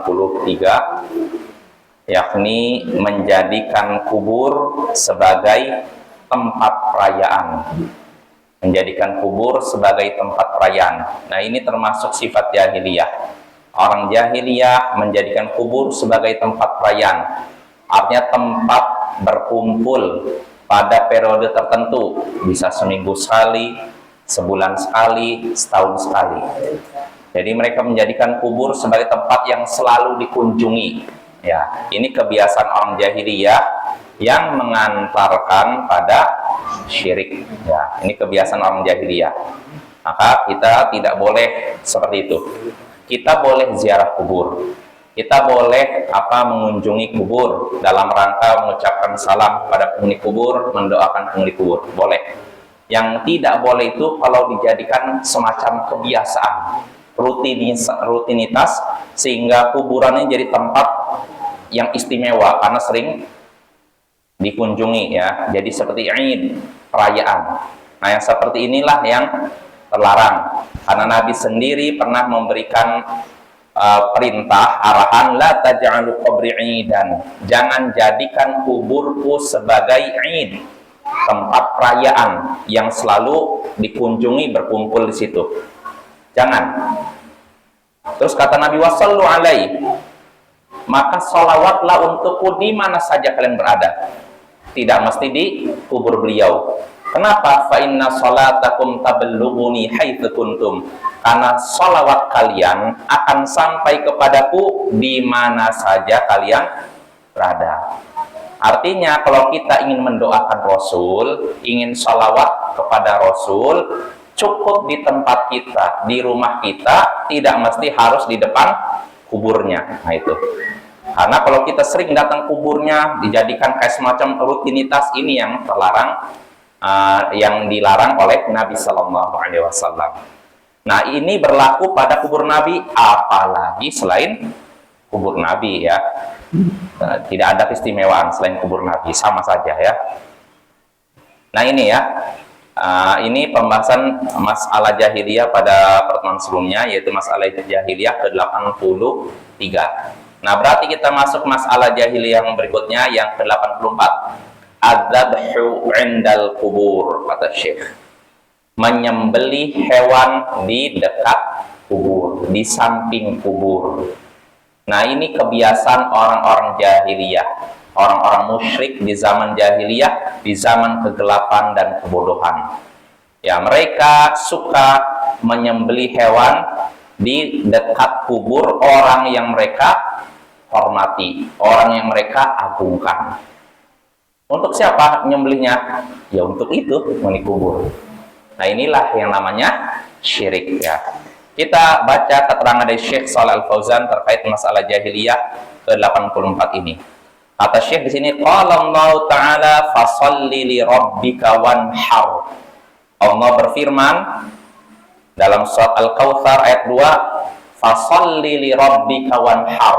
83, yakni menjadikan kubur sebagai tempat perayaan. Menjadikan kubur sebagai tempat perayaan. Nah, ini termasuk sifat jahiliyah. Orang jahiliyah menjadikan kubur sebagai tempat perayaan. Artinya tempat berkumpul pada periode tertentu, bisa seminggu sekali, sebulan sekali, setahun sekali. Jadi mereka menjadikan kubur sebagai tempat yang selalu dikunjungi. Ya, ini kebiasaan orang jahiliyah yang mengantarkan pada syirik. Ya, ini kebiasaan orang jahiliyah. Maka kita tidak boleh seperti itu. Kita boleh ziarah kubur. Kita boleh mengunjungi kubur dalam rangka mengucapkan salam pada penghuni kubur, mendoakan penghuni kubur. Boleh. Yang tidak boleh itu kalau dijadikan semacam kebiasaan, rutinitas, sehingga kuburannya jadi tempat yang istimewa karena sering dikunjungi, ya. Jadi seperti Id, perayaan. Nah, yang seperti inilah yang terlarang. Karena Nabi sendiri pernah memberikan perintah, arahan, la taj'alu qabri idan, jangan jadikan kuburku sebagai id, tempat perayaan yang selalu dikunjungi, berkumpul di situ. Jangan. Terus kata Nabi, wasallu alaihi, maka sholawatlah untukku di mana saja kalian berada, tidak mesti di kubur beliau. Kenapa? Fa inna sholatakum tablughuni haitsu kuntum, karena sholawat kalian akan sampai kepadaku di mana saja kalian berada. Artinya kalau kita ingin mendoakan Rasul, ingin sholawat kepada Rasul, cukup di tempat kita, di rumah kita, tidak mesti harus di depan kuburnya. Nah itu. Karena kalau kita sering datang kuburnya, dijadikan kayak semacam rutinitas, ini yang terlarang, yang dilarang oleh Nabi Sallallahu Alaihi Wasallam. Nah, ini berlaku pada kubur Nabi, apalagi selain kubur Nabi, ya. Tidak ada keistimewaan selain kubur Nabi, sama saja, ya. Nah, ini ya, ini pembahasan masalah jahiliyah pada pertemuan sebelumnya, yaitu masalah jahiliyah ke-83. Nah, berarti kita masuk masalah jahiliyah yang berikutnya, yang ke-84. Adzabhu indal kubur, kata Syekh. Menyembelih hewan di dekat kubur, di samping kubur. Nah, ini kebiasaan orang-orang jahiliyah, orang-orang musyrik di zaman jahiliyah, di zaman kegelapan dan kebodohan. Ya, mereka suka menyembelih hewan di dekat kubur orang yang mereka hormati, orang yang mereka agungkan. Untuk siapa nyembelihnya? Ya untuk itu, menghuni kubur. Nah, inilah yang namanya syirik, ya. Kita baca keterangan dari Syekh Shalih Al-Fauzan terkait masalah jahiliyah ke-84 ini. Kata Syekh di sini, qala Allah Ta'ala fasalli li rabbika wanhar. Allah berfirman dalam surat Al-Kautsar ayat 2, fasalli li rabbika wanhar.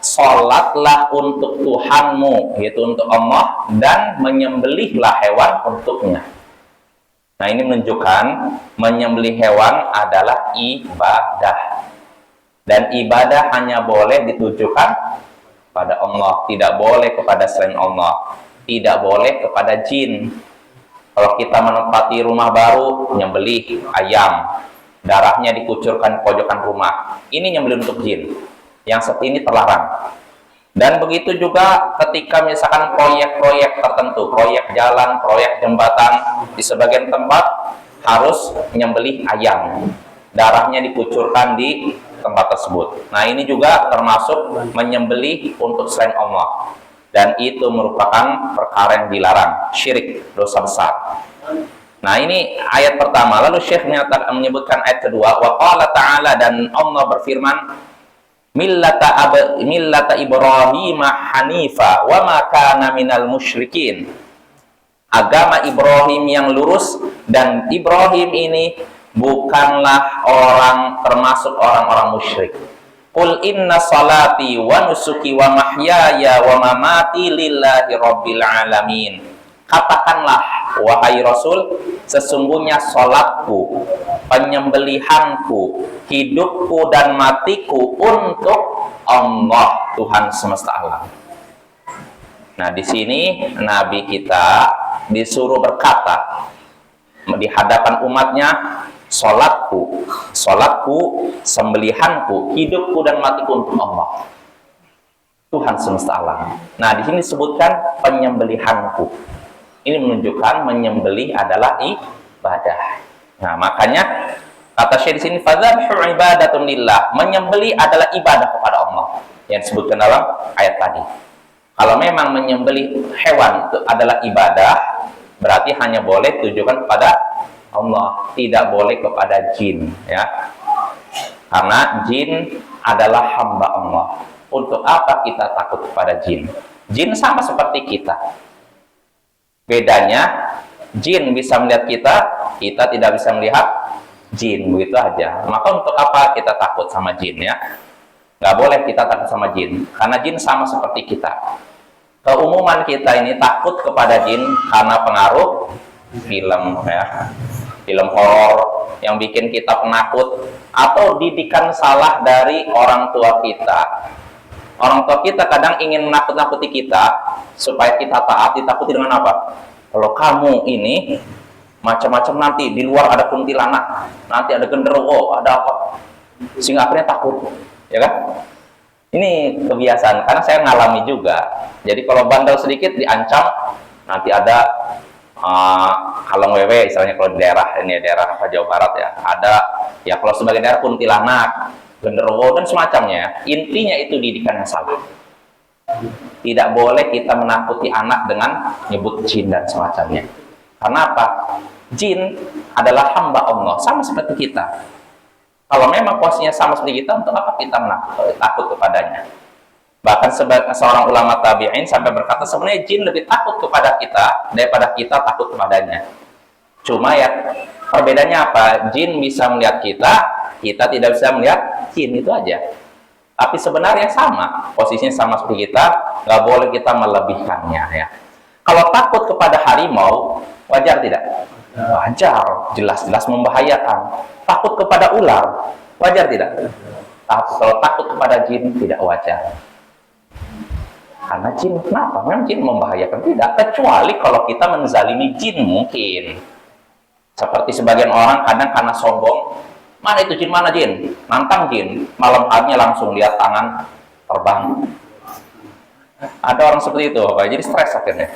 Salatlah untuk Tuhanmu, yaitu untuk Allah, dan menyembelihlah hewan untuknya. Nah, ini menunjukkan menyembelih hewan adalah ibadah. Dan ibadah hanya boleh ditujukan pada Allah, tidak boleh kepada selain Allah, tidak boleh kepada jin. Kalau kita menempati rumah baru, menyembelih ayam, darahnya dikucurkan di pojokan rumah, ini nyembelih untuk jin. Yang seperti ini terlarang. Dan begitu juga ketika misalkan proyek-proyek tertentu, proyek jalan, proyek jembatan, di sebagian tempat harus menyembelih ayam, darahnya dikucurkan di tempat tersebut. Nah, ini juga termasuk menyembelih untuk selain Allah, dan itu merupakan perkara yang dilarang, syirik, dosa besar. Nah, ini ayat pertama. Lalu Syekh menyebutkan ayat kedua, wa qala ta'ala, dan Allah berfirman, millata Ibrahim hanifa wa ma kana minal musyrikin. Agama Ibrahim yang lurus, dan Ibrahim ini bukanlah orang termasuk orang-orang musyrik. Qul inna salati wa nusuki wa mahyaya wa mamati lillahi rabbil alamin. Katakanlah, wahai Rasul, sesungguhnya sholatku, penyembelihanku, hidupku dan matiku untuk Allah, Tuhan semesta alam. Nah, di sini Nabi kita disuruh berkata di hadapan umatnya, sholatku, sembelihanku, hidupku dan matiku untuk Allah, Tuhan semesta alam. Nah, di sini disebutkan penyembelihanku. Ini menunjukkan menyembelih adalah ibadah. Nah, makanya kata Syekh di sini, fadzabhu ibadatun lillah. Menyembelih adalah ibadah kepada Allah yang disebutkan dalam ayat tadi. Kalau memang menyembelih hewan itu adalah ibadah, berarti hanya boleh tujukan kepada Allah, tidak boleh kepada jin, ya. Karena jin adalah hamba Allah. Untuk apa kita takut kepada jin? Jin sama seperti kita. Bedanya, jin bisa melihat kita, kita tidak bisa melihat jin, begitu aja. Maka untuk apa kita takut sama jin, ya? Nggak boleh kita takut sama jin, karena jin sama seperti kita. Keumuman kita ini takut kepada jin karena pengaruh film, ya, film horor yang bikin kita penakut, atau didikan salah dari orang tua kita. Orang tua kita kadang ingin menakut-nakuti kita supaya kita taat. Ditakuti dengan apa? Kalau kamu ini macam-macam, nanti di luar ada kuntilanak, nanti ada genderuwo, ada apa, sehingga akhirnya takut, ya kan? Ini kebiasaan, karena saya ngalami juga. Jadi kalau bandel sedikit diancam, nanti ada kalong wewe, istilahnya kalau di daerah ini, daerah Jawa Barat, ya, ada, ya kalau sebagai daerah kuntilanak, genderuwo dan semacamnya. Intinya itu didikan yang salah. Tidak boleh kita menakuti anak dengan nyebut jin dan semacamnya. Karena apa? Jin adalah hamba Allah, sama seperti kita. Kalau memang posisinya sama seperti kita, untuk apa kita takut kepadanya? Bahkan seorang ulama tabi'in sampai berkata, sebenarnya jin lebih takut kepada kita daripada kita takut kepadanya. Cuma ya, perbedaannya apa? Jin bisa melihat kita, kita tidak bisa melihat jin, itu aja. Tapi sebenarnya sama, posisinya sama seperti kita, nggak boleh kita melebihkannya, ya. Kalau takut kepada harimau, wajar tidak? Wajar, jelas-jelas membahayakan. Takut kepada ular, wajar tidak? Kalau takut kepada jin, tidak wajar. Karena jin, kenapa? Memang jin membahayakan? Tidak, kecuali kalau kita menzalimi jin mungkin. Seperti sebagian orang kadang karena sombong, mana itu jin, mana jin? Nantang jin, malam harinya langsung lihat tangan terbang. Ada orang seperti itu, jadi stres akhirnya.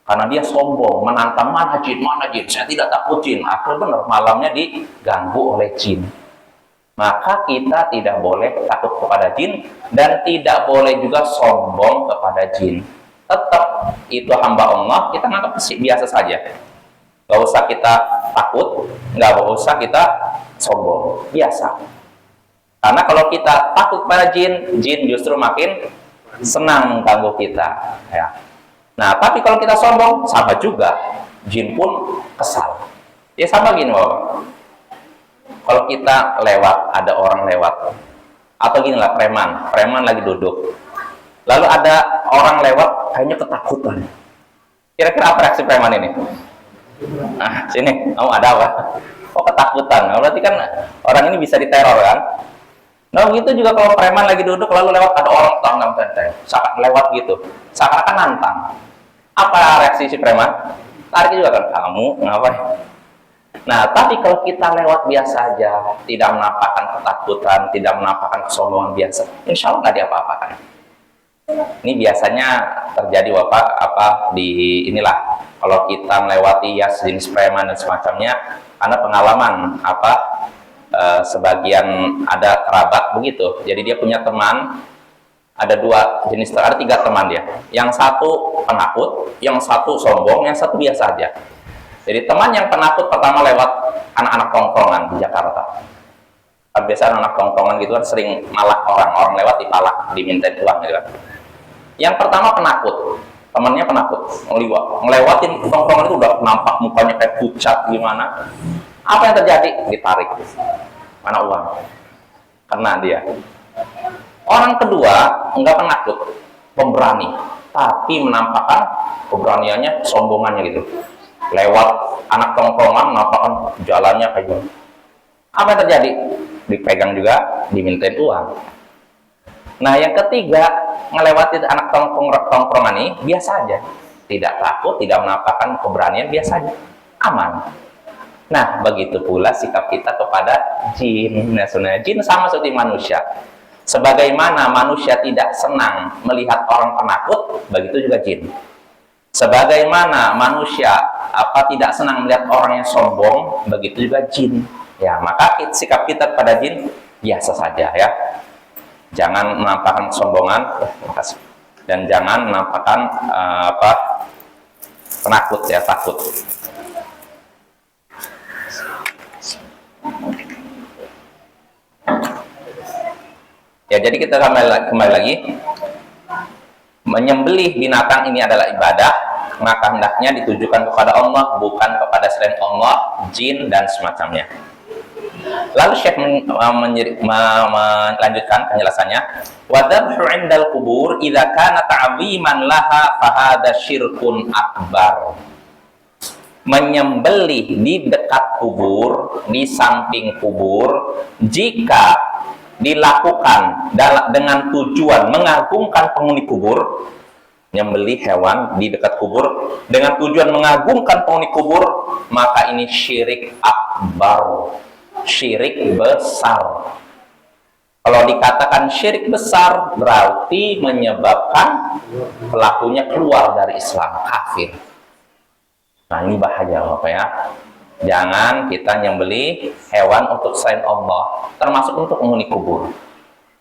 Karena dia sombong, menantang, mana jin, saya tidak takut jin. Akhirnya benar, malamnya diganggu oleh jin. Maka kita tidak boleh takut kepada jin, dan tidak boleh juga sombong kepada jin. Tetap itu hamba Allah, kita anggap biasa saja. Gak usah kita takut, nggak usah kita sombong, biasa. Karena kalau kita takut pada jin, jin justru makin senang mengganggu kita, ya. Nah, tapi kalau kita sombong, sama juga, jin pun kesal. Ya sama gini, Bapak. Kalau kita lewat, ada orang lewat, atau gini lah, preman lagi duduk, lalu ada orang lewat, kayaknya ketakutan. Kira-kira apa reaksi preman ini? Nah, sini, kamu ada apa? Kok ketakutan? Nah, berarti kan orang ini bisa diteror, kan? Nah, begitu juga kalau preman lagi duduk, lalu lewat ada orang tanggang tenteng, lewat gitu, seakan-akan nantang. Apa reaksi si preman? Tarik juga kan, kamu ngapain? Nah, tapi kalau kita lewat biasa aja, tidak menampakkan ketakutan, tidak menampakkan kesombongan biasa, insya Allah nggak diapa-apakan. Ini biasanya terjadi di inilah, kalau kita melewati ya jenis preman dan semacamnya, karena pengalaman sebagian ada kerabat begitu. Jadi dia punya teman, ada dua jenis, ada 3 teman dia. Yang satu penakut, yang satu sombong, yang satu biasa aja. Jadi teman yang penakut pertama lewat anak-anak tongkrongan di Jakarta. Biasa anak tongkrongan gitu kan sering malak orang lewat dipalak, dimintain uang gitu kan. Yang pertama penakut, temannya penakut, ngelewatin tongkrongan itu udah nampak mukanya kayak pucat gimana. Apa yang terjadi? Ditarik. Mana uang? Kena dia. Orang kedua enggak penakut, pemberani, tapi menampakkan keberaniannya, kesombongannya gitu. lewat anak tongkrongan, nampakan jalannya kayak gini. Apa yang terjadi? Dipegang juga, dimintain uang. Nah, yang ketiga, ngelewati anak tongkrongan ini biasa aja, tidak takut, tidak menampakkan keberanian, biasa aja, aman. Nah, begitu pula sikap kita kepada jin. Nah, sebenarnya jin sama seperti manusia. Sebagaimana manusia tidak senang melihat orang penakut, begitu juga jin. Sebagaimana manusia tidak senang melihat orang yang sombong, begitu juga jin. Ya, maka sikap kita kepada jin biasa saja ya. Jangan menampakkan kesombongan, dan jangan menampakkan penakut ya, takut. Ya, jadi kita kembali lagi. Menyembelih binatang ini adalah ibadah, maka hendaknya ditujukan kepada Allah, bukan kepada selain Allah, jin dan semacamnya. Lalu Syekh melanjutkan penjelasannya, wa dzabhu 'indal qubur idza kana ta'ziman laha fa hadza syirkun akbar. Menyembelih di dekat kubur, di samping kubur, jika dilakukan dengan tujuan mengagungkan penghuni kubur, menyembelih hewan di dekat kubur dengan tujuan mengagungkan penghuni kubur, maka ini syirik akbar, syirik besar. Kalau dikatakan syirik besar, berarti menyebabkan pelakunya keluar dari Islam, kafir. Nah, ini bahaya Bapak ya. Jangan kita nyembelih hewan untuk selain Allah, termasuk untuk penghuni kubur.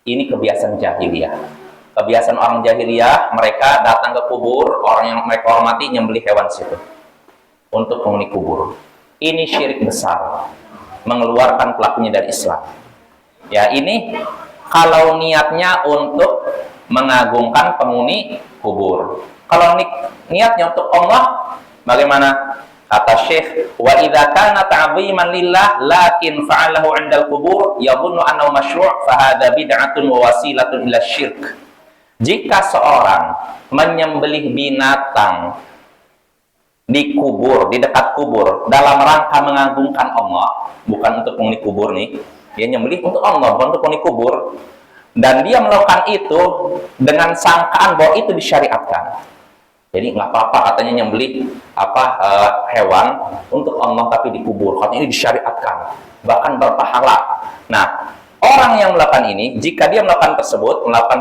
Ini kebiasaan jahiliyah. Kebiasaan orang jahiliyah, mereka datang ke kubur, orang yang mereka hormati nyembelih hewan situ untuk penghuni kubur. Ini syirik besar, mengeluarkan pelakunya dari Islam. Ya, ini kalau niatnya untuk mengagungkan penghuni kubur. Kalau niatnya untuk Allah, bagaimana? Kata Syekh, wa idza kana ta'ziman lillah lakin fa'alahu 'indal qubur yadhunnu annahu masyru' fa hadza bid'atun wa wasilatun ila syirk. Jika seorang menyembelih binatang di kubur, di dekat kubur, dalam rangka mengagungkan Allah, bukan untuk penghuni kubur nih, dia nyembelih untuk Allah, bukan untuk penghuni kubur, dan dia melakukan itu dengan sangkaan bahwa itu disyariatkan. Jadi nggak apa-apa katanya nyembelih hewan untuk Allah tapi dikubur. Katanya ini disyariatkan, bahkan berpahala. Nah, orang yang melakukan ini, jika dia melakukan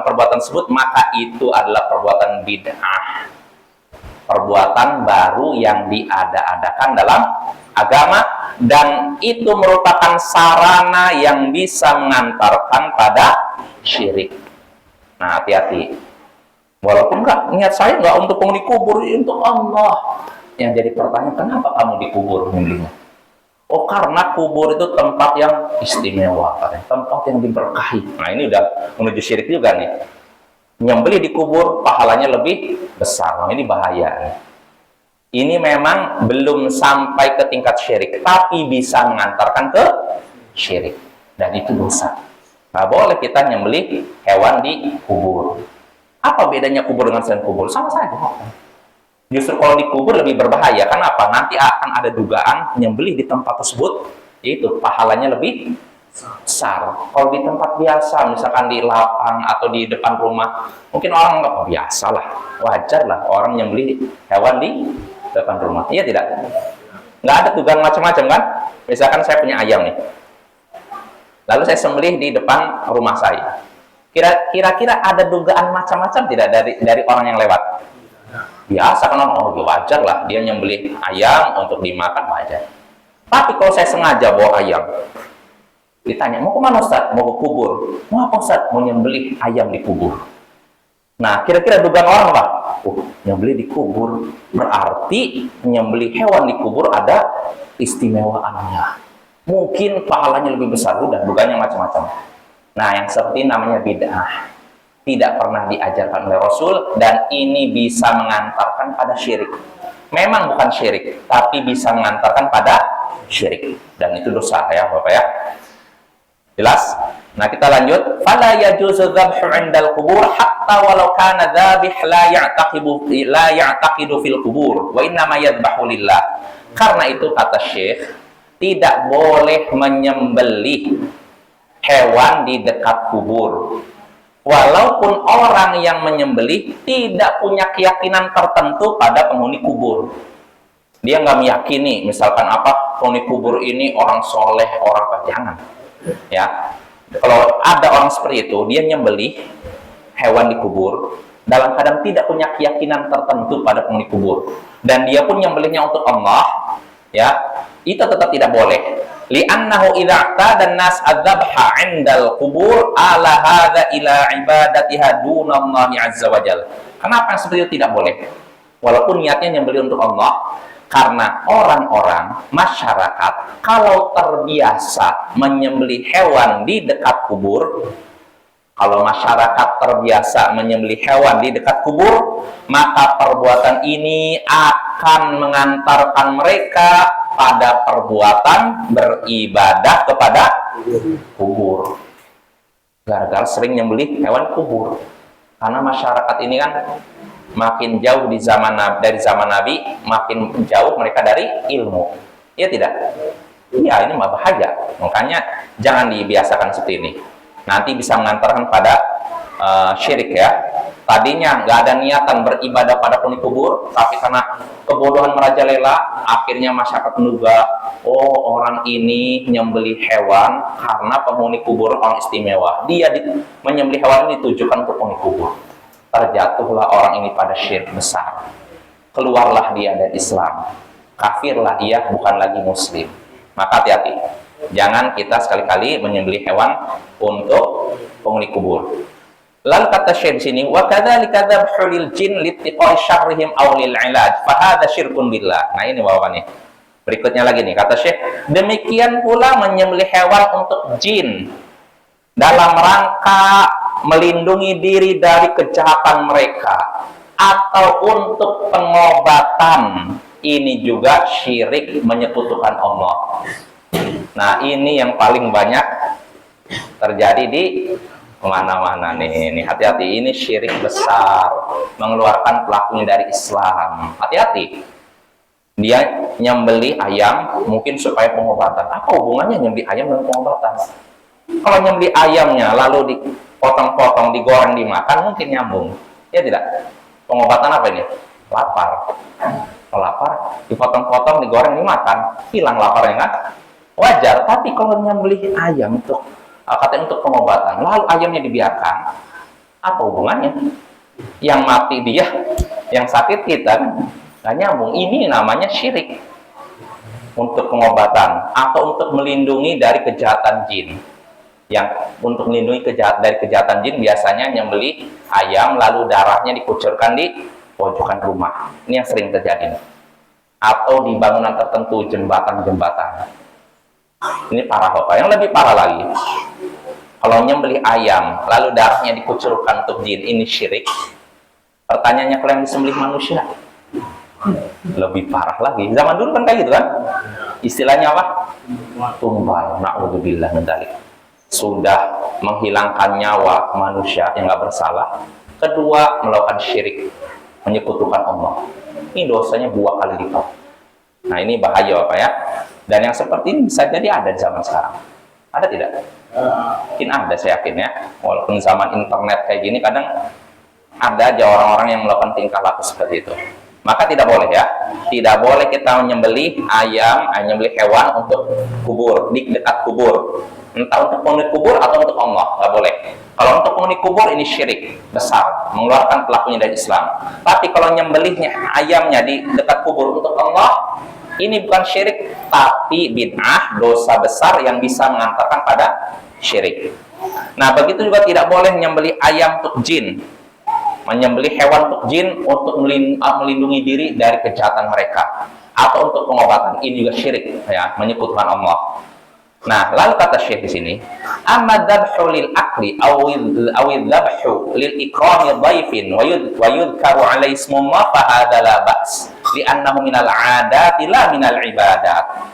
perbuatan tersebut, maka itu adalah perbuatan bid'ah, perbuatan baru yang diada-adakan dalam agama, dan itu merupakan sarana yang bisa mengantarkan pada syirik. Nah, hati-hati. Walaupun niat saya nggak untuk penghuni kubur, untuk Allah. Yang jadi pertanyaan, kenapa kamu dikubur nyembelihnya? Oh, karena kubur itu tempat yang istimewa, tempat yang diberkahi. Nah, ini udah menuju syirik juga nih. Nyembelih di kubur pahalanya lebih besar. Nah, ini bahaya. Ini memang belum sampai ke tingkat syirik, tapi bisa mengantarkan ke syirik, dan itu dosa. Nggak boleh kita nyembelih hewan di kubur. Apa bedanya kubur dengan selain kubur? Sama saja. Justru kalau di kubur lebih berbahaya. Kenapa? Nanti akan ada dugaan nyembelih di tempat tersebut, yaitu pahalanya lebih besar. Kalau di tempat biasa, misalkan di lapang atau di depan rumah, mungkin orang nggak biasa lah, wajar lah orang nyembelih hewan di depan rumah. Iya tidak? Nggak ada dugaan macam-macam kan? Misalkan saya punya ayam nih, lalu saya sembelih di depan rumah saya. Kira-kira ada dugaan macam-macam tidak dari orang yang lewat? Biasa kan, wajar lah dia nyembelih ayam untuk dimakan, wajar. Tapi kalau saya sengaja bawa ayam, ditanya, mau kemana Ustaz? Mau ke kubur. Mau apa Ustaz? Mau nyembelih ayam di kubur. Nah, kira-kira dugaan orang apa? Nyembelih di kubur, berarti nyembelih hewan di kubur ada istimewaannya. Mungkin pahalanya lebih besar, udah dugaannya macam-macam. Nah, yang seperti namanya bid'ah, tidak pernah diajarkan oleh Rasul, dan ini bisa mengantarkan pada syirik. Memang bukan syirik, tapi bisa mengantarkan pada syirik, dan itu dosa ya Bapak ya. Jelas? Nah, kita lanjut. Fala yajuzu dzabhu 'indal qubur hatta walau kana dzabih la ya'taqidu fil qubur wa inna ma yadhbahu lillah. Karena itu kata Syekh, tidak boleh menyembelih hewan di dekat kubur. Walaupun orang yang menyembelih tidak punya keyakinan tertentu pada penghuni kubur. Dia nggak meyakini, misalkan apa, penghuni kubur ini orang soleh, orang jangan. Ya, kalau ada orang seperti itu, dia nyembelih hewan di kubur dalam keadaan tidak punya keyakinan tertentu pada penghuni kubur, dan dia pun nyembelihnya untuk Allah, ya, itu tetap tidak boleh. Li'annahu idza dan nas adzabha 'indal qubur ala hadza ila ibadatiha dunallahi azza wajal. Kenapa yang seperti itu tidak boleh? Walaupun niatnya nyembelih untuk Allah, karena orang-orang masyarakat kalau terbiasa menyembelih hewan di dekat kubur, kalau masyarakat terbiasa menyembelih hewan di dekat kubur, maka perbuatan ini akan mengantarkan mereka pada perbuatan beribadah kepada kubur. Gara-gara sering nyembelih hewan kubur. Karena masyarakat ini kan makin jauh dari zaman Nabi, makin jauh mereka dari ilmu. Iya tidak? Iya, ini mah bahaya. Makanya jangan dibiasakan seperti ini. Nanti bisa mengantarkan pada syirik ya. Tadinya nggak ada niatan beribadah pada penghuni kubur, tapi karena kebodohan merajalela, akhirnya masyarakat menduga, oh orang ini menyembelih hewan karena penghuni kubur orang istimewa. Dia menyembelih hewan ini ditujukan untuk penghuni kubur. Terjatuhlah orang ini pada syirik besar. Keluarlah dia dari Islam. Kafirlah ia, bukan lagi muslim. Maka hati-hati. Jangan kita sekali-kali menyembelih hewan untuk penghuni kubur. Lalu kata Syekh di sini, wa kadzalika dzabhu lil jin littiqai syarrihim aw lil ilaj, fa hadza syirkun billah. Nah, ini bawaannya. Berikutnya lagi nih, kata Syekh, demikian pula menyembelih hewan untuk jin dalam rangka melindungi diri dari kejahatan mereka atau untuk pengobatan, ini juga syirik menyekutukan Allah. Nah, ini yang paling banyak terjadi di mana-mana nih. Hati-hati, ini syirik besar, mengeluarkan pelakunya dari Islam. Hati-hati. Dia nyembeli ayam mungkin supaya pengobatan. Apa hubungannya nyembeli ayam dengan pengobatan? Kalau nyembeli ayamnya lalu dipotong-potong, digoreng, dimakan, mungkin nyambung. Ya tidak? Pengobatan apa ini? Lapar. Kalau lapar, dipotong-potong, digoreng, dimakan, hilang laparnya kan? Wajar. Tapi kalau nyembeli ayam katanya untuk pengobatan, lalu ayamnya dibiarkan, apa hubungannya? Yang mati dia, yang sakit kita, nggak nyambung. Ini namanya syirik. Untuk pengobatan atau untuk melindungi dari kejahatan jin. Yang untuk melindungi dari kejahatan jin biasanya nyembeli ayam lalu darahnya dikucurkan di pojokan rumah. Ini yang sering terjadi. Atau di bangunan tertentu, jembatan-jembatan. Ini parah Bapak. Yang lebih parah lagi, kalau nyembelih ayam lalu darahnya dikucurkan untuk jin, ini syirik. Pertanyaannya, kalau yang disembelih manusia, lebih parah lagi. Zaman dulu kan kayak gitu kan, istilahnya apa? Tumbal. Na'udzubillah min dzalik. Sudah menghilangkan nyawa manusia yang nggak bersalah. Kedua, melakukan syirik, menyekutukan Allah. Ini dosanya 2 kali lipat. Nah, ini bahaya Bapak ya. Dan yang seperti ini bisa jadi ada di zaman sekarang. Ada tidak? Mungkin ada, saya yakin ya. Walaupun zaman internet kayak gini, kadang ada aja orang-orang yang melakukan tingkah laku seperti itu. Maka tidak boleh ya. Tidak boleh kita menyembelih ayam, menyembelih hewan untuk kubur, di dekat kubur. Entah untuk penghuni kubur atau untuk Allah, nggak boleh. Kalau untuk penghuni kubur ini syirik besar, mengeluarkan pelakunya dari Islam. Tapi kalau nyembelihnya ayamnya di dekat kubur untuk Allah, ini bukan syirik, tapi bid'ah, dosa besar yang bisa mengantarkan pada syirik. Nah, begitu juga tidak boleh menyembelih ayam untuk jin, menyembelih hewan untuk jin untuk melindungi diri dari kejahatan mereka atau untuk pengobatan. Ini juga syirik ya, menyekutukan Allah. Nah, lalu kata Syekh di sini, amma dzabhu lil akli aw dzabhu lil ikrami dhaifin wa yudhkaru alaihi ismullah fa hadza la ba's li'annahu minal 'adati la minal ibadat.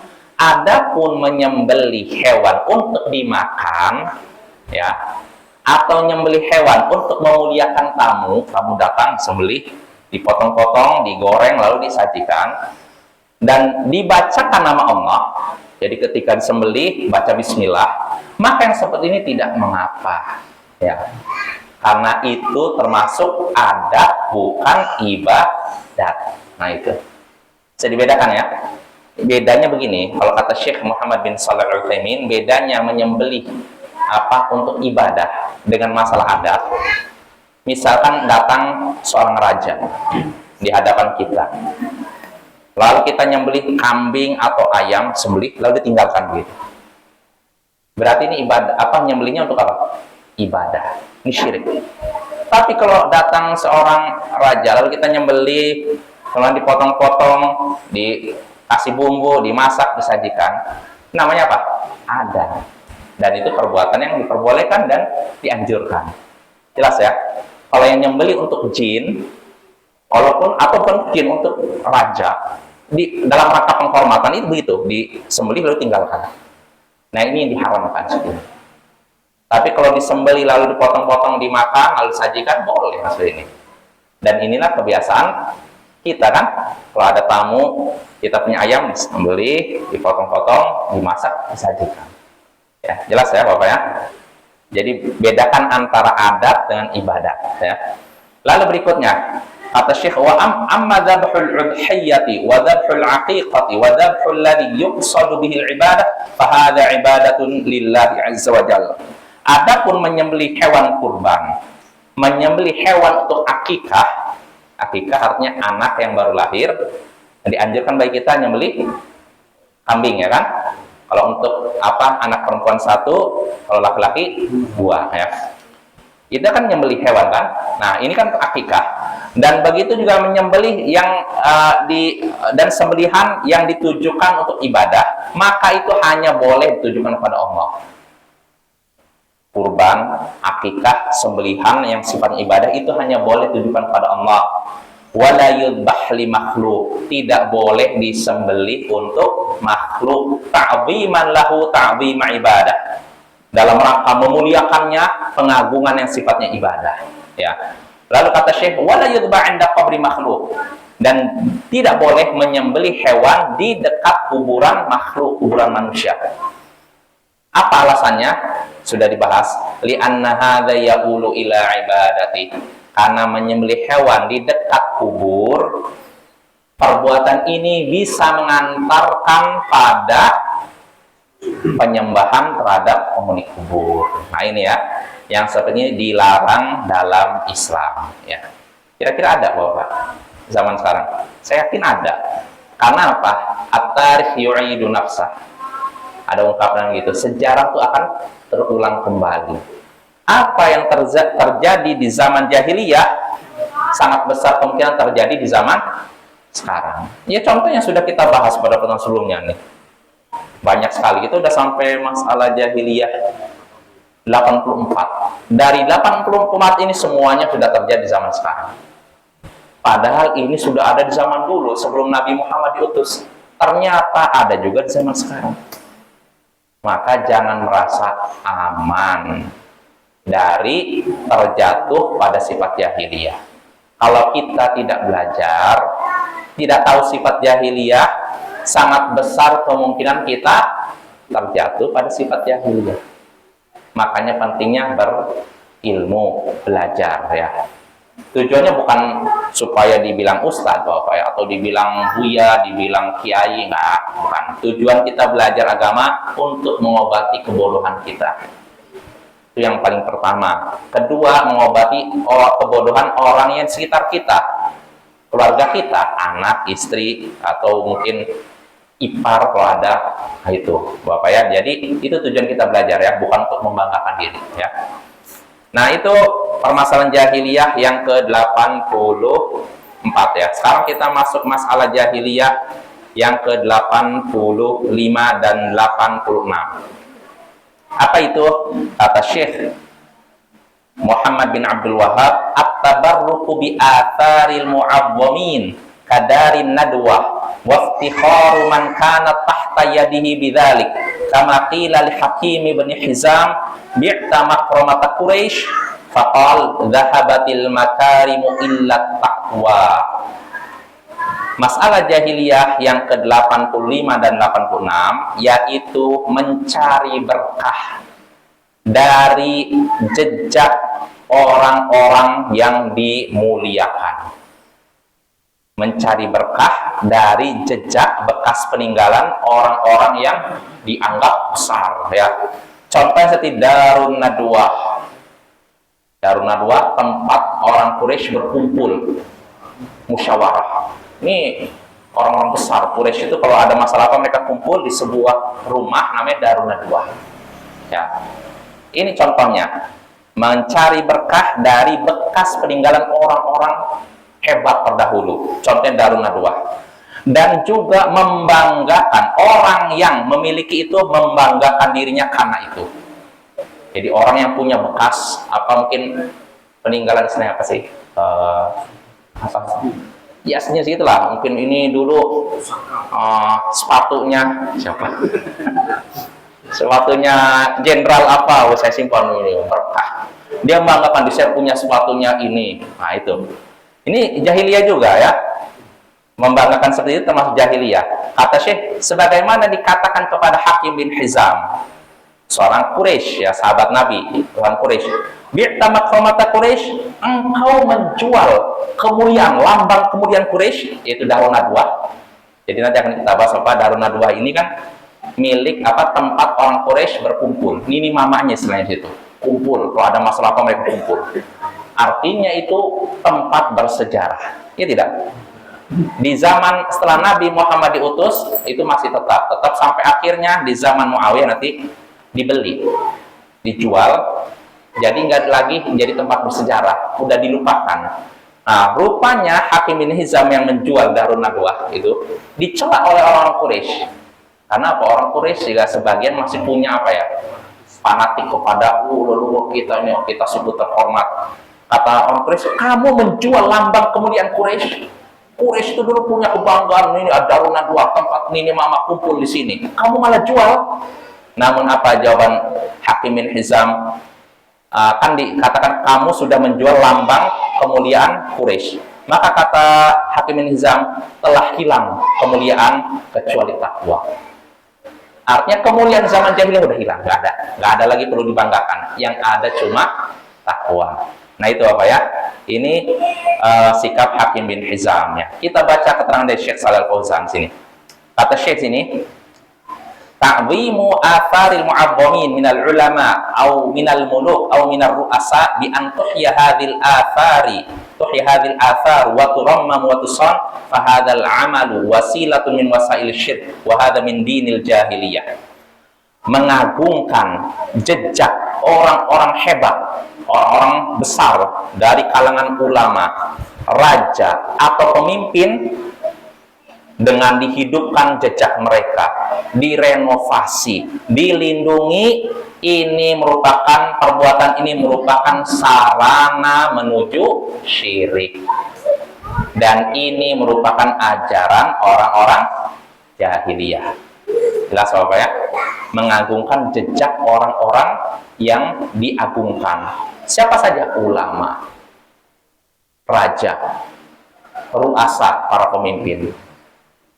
Adapun menyembelih hewan untuk dimakan, ya, atau menyembelih hewan untuk memuliakan tamu, tamu datang, sembelih, dipotong-potong, digoreng, lalu disajikan, dan dibacakan nama Allah. Jadi ketika disembelih, baca Bismillah, maka yang seperti ini tidak mengapa, ya, karena itu termasuk adat, bukan ibadat. Nah itu bisa dibedakan ya. Bedanya begini, kalau kata Syekh Muhammad bin Shalih Al-Utsaimin, bedanya menyembelih untuk ibadah dengan masalah adat. Misalkan datang seorang raja di hadapan kita, lalu kita nyembelih kambing atau ayam, sembelih lalu ditinggalkan begitu. Berarti ini ibadah, nyembelihnya untuk apa? Ibadah. Ini syirik. Tapi kalau datang seorang raja lalu kita nyembelih, kemudian dipotong-potong, dikasih bumbu, dimasak, disajikan, namanya apa? Adat. Dan itu perbuatan yang diperbolehkan dan dianjurkan. Jelas ya? Kalau yang nyembelih untuk jin, ataupun jin untuk raja, dalam rangka penghormatan itu begitu, disembelih lalu tinggalkan. Nah ini yang diharamkan sebenarnya. Tapi kalau disembelih lalu dipotong-potong, dimakan, lalu disajikan, boleh maksud ini. Dan inilah kebiasaan kita kan, kalau ada tamu, kita punya ayam, disembelih, dipotong-potong, dimasak, disajikan. Ya, jelas ya Bapak ya. Jadi bedakan antara adat dengan ibadat ya. Lalu berikutnya kata Syekh, wa amma dzabhul udhiyati wa dzabhul aqiqati wa dzabhul ladzi yuqsadu bihi al-ibadah fa hadza ibadatun lillahi azza wa jalla. Adapun menyembelih hewan kurban, menyembelih hewan untuk akikah, akikah artinya anak yang baru lahir, dianjurkan bagi kita menyembelih kambing ya kan. Kalau untuk anak perempuan 1, kalau laki-laki 2 ya. Itu kan menyembelih hewan kan. Nah, ini kan akikah. Dan begitu juga menyembelih yang dan sembelihan yang ditujukan untuk ibadah, maka itu hanya boleh ditujukan kepada Allah. Kurban, akikah, sembelihan yang sifatnya ibadah itu hanya boleh ditujukan kepada Allah. Wala yudbah li makhluk, tidak boleh disembelih untuk makhluk, ta'ziman lahu ta'zima ibadah, dalam rangka memuliakannya, pengagungan yang sifatnya ibadah ya. Lalu kata Syekh, wala yudbah 'inda qabri makhluk, dan tidak boleh menyembelih hewan di dekat kuburan makhluk, kuburan manusia. Apa alasannya? Sudah dibahas, li'anna hadza yaqulu ila ibadati, karena menyembelih hewan di dekat kubur, perbuatan ini bisa mengantarkan pada penyembahan terhadap penghuni kubur. Nah ini ya, yang sepertinya dilarang dalam Islam ya. Kira-kira ada Bapak zaman sekarang? Saya yakin ada. Karena apa? At-tarikh yu'idu nafsah. Ada ungkapan gitu, sejarah itu akan terulang kembali. Apa yang terjadi di zaman jahiliyah sangat besar kemungkinan terjadi di zaman sekarang. Ya contohnya sudah kita bahas pada pertemuan sebelumnya nih. Banyak sekali, itu udah sampai masalah jahiliyah 84. Dari 84 ini semuanya sudah terjadi di zaman sekarang. Padahal ini sudah ada di zaman dulu sebelum Nabi Muhammad diutus. Ternyata ada juga di zaman sekarang. Maka jangan merasa aman dari terjatuh pada sifat jahiliyah. Kalau kita tidak belajar, tidak tahu sifat jahiliyah, sangat besar kemungkinan kita terjatuh pada sifat jahiliyah. Makanya pentingnya berilmu, belajar ya. Tujuannya bukan supaya dibilang ustadz atau dibilang buya, dibilang kiai, enggak, bukan. Tujuan kita belajar agama untuk mengobati kebodohan kita. Itu yang paling pertama. Kedua, mengobati kebodohan orang yang sekitar kita, keluarga kita, anak, istri, atau mungkin ipar kalau ada. Nah, itu Bapak ya. Jadi itu tujuan kita belajar ya, bukan untuk membanggakan diri ya. Nah itu permasalahan jahiliyah yang ke-84 ya. Sekarang kita masuk masalah jahiliyah yang ke-85 dan 86. Apa itu? Kata Syekh Muhammad bin Abdul Wahhab, at-tabarruku bi atharil mu'azzamin kadarin nadwah wa iftikharu man kana tahta tahta yadihi bidzalik kama qila li Hakim bin Hizam bi'ta makramata Quraisy faqal dhahabatil makarimu illa taqwa. Masalah jahiliyah yang ke-85 dan 86 yaitu mencari berkah dari jejak orang-orang yang dimuliakan. Mencari berkah dari jejak bekas peninggalan orang-orang yang dianggap besar, ya. Contohnya seperti Darun Nadwah. Darun Nadwah tempat orang Quraisy berkumpul musyawarah. Ini orang-orang besar Quraisy itu kalau ada masalah apa mereka kumpul di sebuah rumah namanya Darun Nadwah. Ya. Ini contohnya mencari berkah dari bekas peninggalan orang-orang hebat terdahulu, contohnya Darun Nadwah. Dan juga membanggakan orang yang memiliki itu, membanggakan dirinya karena itu. Jadi orang yang punya bekas apa mungkin peninggalan istilahnya apa sih, apa ya aslinya sih itulah, mungkin ini dulu sepatunya siapa, sepatunya jenderal apa, saya simpan ini berkah, dia membanggakan diri saya punya sepatunya ini. Nah itu, ini jahiliyah juga ya, membanggakan seperti itu termasuk jahiliyah. Kata Syekh, sebagaimana dikatakan kepada Hakim bin Hizam, seorang Quraisy, ya sahabat Nabi, orang Quraisy, bi'ta makramata Quraisy, engkau menjual kemuliaan, lambang kemuliaan Quraisy, yaitu Darun Nadwah. Jadi nanti akan kita bahas apa Darun Nadwah ini kan milik apa tempat orang Quraisy berkumpul. Ini mamanya istilahnya situ, kumpul. Kalau ada masalah apa mereka kumpul. Artinya itu tempat bersejarah, ya tidak? Di zaman setelah Nabi Muhammad diutus itu masih tetap sampai akhirnya di zaman Muawiyah nanti dibeli, dijual, jadi nggak lagi jadi tempat bersejarah, udah dilupakan. Nah, rupanya Hakim bin Hizam yang menjual Darun Nadwah itu dicela oleh orang Quraisy. Karena apa? Orang Quraisy juga sebagian masih punya apa ya, fanatik kepada leluhur kita ini, kita sebut terhormat. Kata orang Quraisy, kamu menjual lambang kemuliaan Quraisy. Quraisy itu dulu punya kebanggaan, ini ada Darun Nadwah, tempat ini mama kumpul di sini. Kamu malah jual. Namun apa jawaban Hakim bin Hizam? Kan dikatakan kamu sudah menjual lambang kemuliaan Quraisy. Maka kata Hakim bin Hizam, telah hilang kemuliaan kecuali takwa. Artinya kemuliaan zaman jahiliyah udah hilang, nggak ada lagi perlu dibanggakan. Yang ada cuma takwa. Nah itu apa ya? Ini sikap Hakim bin Hizam ya. Kita baca keterangan dari Syekh Shalal Fauzan sini. Kata Syekh sini, ta'zimu atharil mu'azzamin minal ulama au minal muluk au minar ru'asa bi an tuhya hadhil athar wa turammam wa tusan fa hadzal amalu wasilatun min wasail syirk wa hadza min dinil jahiliyah. Mengagungkan jejak orang-orang hebat, orang-orang besar dari kalangan ulama, raja atau pemimpin dengan dihidupkan jejak mereka, direnovasi, dilindungi, ini merupakan perbuatan ini merupakan sarana menuju syirik. Dan ini merupakan ajaran orang-orang jahiliyah. Jelas apa ya? Mengagungkan jejak orang-orang yang diagungkan. Siapa saja? Ulama, raja, ru'asa, para pemimpin.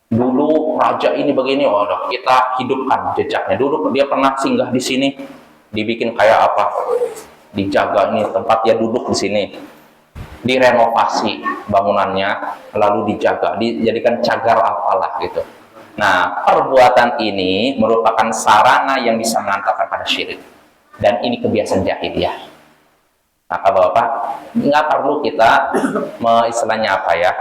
Dulu raja ini begini, oh kita hidupkan jejaknya. Dulu dia pernah singgah di sini, dibikin kayak apa? Dijaga ini tempat dia duduk di sini. Direnovasi bangunannya, lalu dijaga, dijadikan cagar apalah gitu. Nah, perbuatan ini merupakan sarana yang bisa mengantarkan pada syirik. Dan ini kebiasaan jahiliyah. Maka Bapak, nggak perlu kita istilahnya apa ya,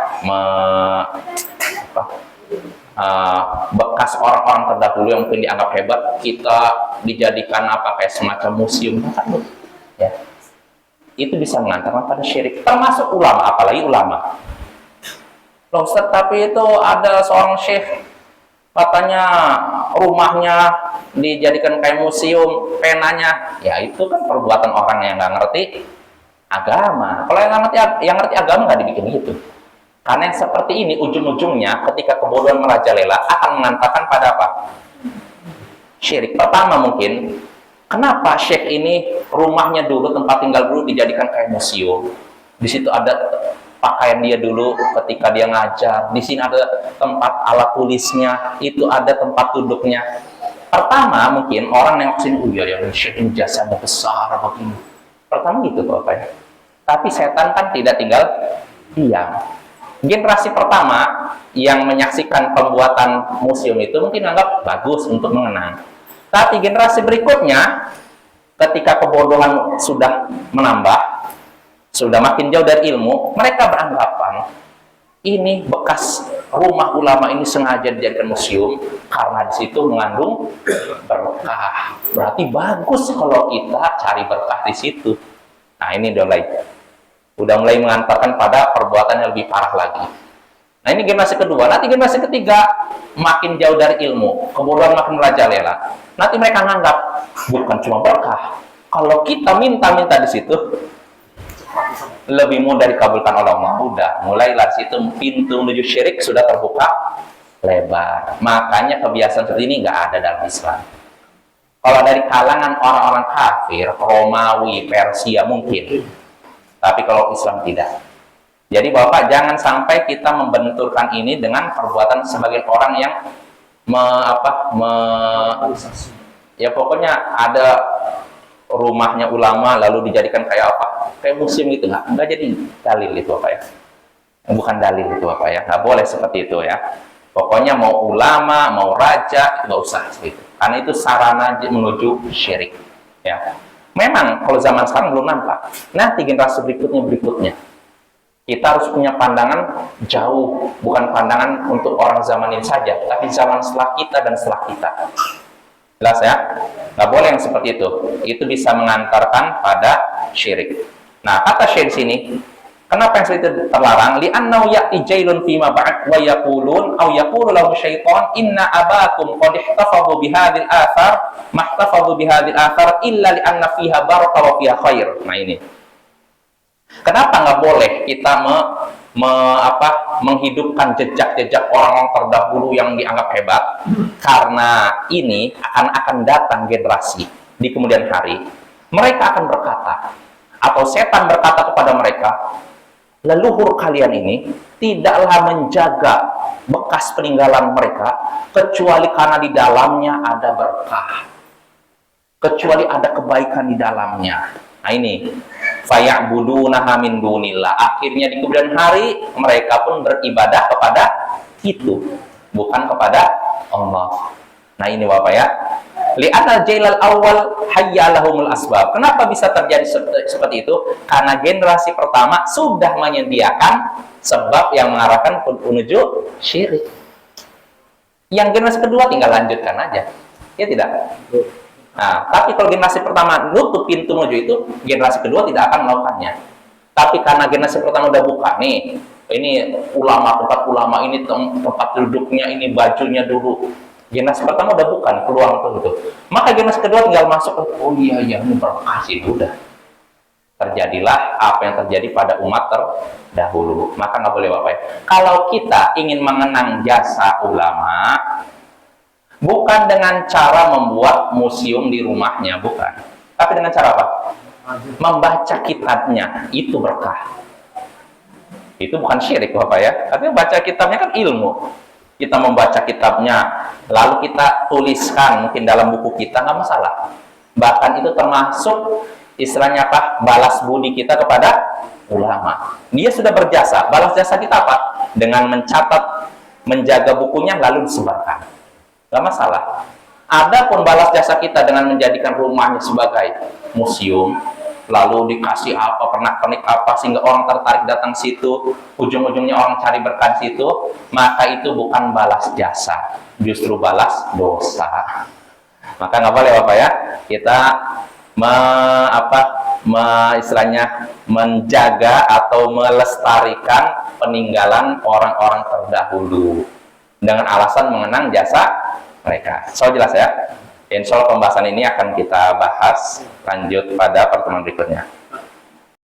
bekas orang-orang terdahulu yang mungkin dianggap hebat, kita dijadikan apa kayak semacam museum. Ya. Itu bisa mengantarkan pada syirik. Termasuk ulama, apalagi ulama. Loh Ustaz, tapi itu ada seorang syekh, katanya rumahnya dijadikan kayak museum, penanya, ya itu kan perbuatan orang yang nggak ngerti agama. Kalau yang ngerti agama nggak dibikin gitu. Karena yang seperti ini ujung-ujungnya ketika kebodohan merajalela akan mengantarkan pada apa? Syirik. Pertama mungkin, kenapa Syekh ini rumahnya dulu, tempat tinggal dulu dijadikan kayak museum? Di situ ada pakaian dia dulu ketika dia ngajar. Di sini ada tempat alat tulisnya, itu ada tempat duduknya. Pertama mungkin orang yang kesini, oh iya ya, Syekh ini jasanya besar begini. Pertama gitu Bapak ya. Tapi setan kan tidak tinggal diam. Generasi pertama yang menyaksikan pembuatan museum itu mungkin anggap bagus untuk mengenang. Tapi generasi berikutnya, ketika kebodohan sudah menambah, sudah makin jauh dari ilmu, mereka beranggapan ini bekas rumah ulama ini sengaja dijadikan museum karena di situ mengandung berkah. Berarti bagus kalau kita cari berkah di situ. Nah ini udah mulai mengantarkan pada perbuatan yang lebih parah lagi. Nah ini generasi kedua. Nanti generasi ketiga makin jauh dari ilmu, kebodohan makin merajalela. Nanti mereka menganggap bukan cuma berkah. Kalau kita minta-minta di situ, lebih mudah dikabulkan oleh Allah. Udah, mulailah situ pintu menuju syirik sudah terbuka lebar. Makanya kebiasaan seperti ini nggak ada dalam Islam. Kalau dari kalangan orang-orang kafir, Romawi, Persia mungkin. Tapi kalau Islam tidak. Jadi Bapak jangan sampai kita membenturkan ini dengan perbuatan sebagian orang yang ya pokoknya ada rumahnya ulama lalu dijadikan kayak apa? Kayak museum gitu, nggak jadi dalil itu Bapak ya. Bukan dalil itu Bapak ya. Nggak boleh seperti itu ya. Pokoknya mau ulama, mau raja, nggak usah seperti itu. Karena itu sarana menuju syirik. Ya. Memang kalau zaman sekarang belum nampak. Nanti generasi berikutnya. Kita harus punya pandangan jauh, bukan pandangan untuk orang zaman ini saja, tapi zaman setelah kita dan setelah kita. Jelas ya? Nggak boleh yang seperti itu. Itu bisa mengantarkan pada syirik. Nah, kata Syekh di sini, kenapa yang seperti itu terlarang? Li'annau ya'ti jailun fima ba'd wa yaqulun aw yaqulu lahu syaitan inna abakum qad ihtafadhu bihadhil athar mahtafadhu bihadhil athar illa li'anna fiha barakah wa fiha khair. Nah ini. Kenapa nggak boleh kita menghidupkan jejak-jejak orang-orang terdahulu yang dianggap hebat? Karena ini akan datang generasi di kemudian hari. Mereka akan berkata, atau setan berkata kepada mereka, leluhur kalian ini tidaklah menjaga bekas peninggalan mereka kecuali karena di dalamnya ada berkah, kecuali ada kebaikan di dalamnya. Nah ini faya'budunaha min dunillah. Akhirnya di kemudian hari mereka pun beribadah kepada itu, bukan kepada Allah. Nah ini Bapak ya. Li'anal jailal awal hayyalahumul asbab. Kenapa bisa terjadi seperti itu? Karena generasi pertama sudah menyediakan sebab yang mengarahkan menuju syirik. Yang generasi kedua tinggal lanjutkan aja. Ya tidak? Nah, tapi kalau generasi pertama nutup pintu menuju itu, generasi kedua tidak akan melakukannya. Tapi karena generasi pertama udah buka nih, ini tempat ulama, ini tempat duduknya, ini bajunya dulu. Generasi pertama udah buka nih, peluang itu. Maka generasi kedua tinggal masuk, oh iya, ini berkah sih, udah. Terjadilah apa yang terjadi pada umat terdahulu. Maka nggak boleh Bapak ya. Kalau kita ingin mengenang jasa ulama, bukan dengan cara membuat museum di rumahnya, bukan. Tapi dengan cara apa? Membaca kitabnya, itu berkah. Itu bukan syirik Bapak ya. Tapi baca kitabnya kan ilmu. Kita membaca kitabnya, lalu kita tuliskan mungkin dalam buku kita, nggak masalah. Bahkan itu termasuk istilahnya apa? Balas budi kita kepada ulama. Dia sudah berjasa. Balas jasa kita apa? Dengan mencatat, menjaga bukunya, lalu disebarkan. Gak masalah. Adapun balas jasa kita dengan menjadikan rumahnya sebagai museum, lalu dikasih apa, pernak-pernik apa, sehingga orang tertarik datang situ, ujung-ujungnya orang cari berkah situ, maka itu bukan balas jasa, justru balas dosa. Maka nggak boleh Bapak ya, kita istilahnya menjaga atau melestarikan peninggalan orang-orang terdahulu dengan alasan mengenang jasa mereka. So jelas ya. Insya Allah pembahasan ini akan kita bahas lanjut pada pertemuan berikutnya.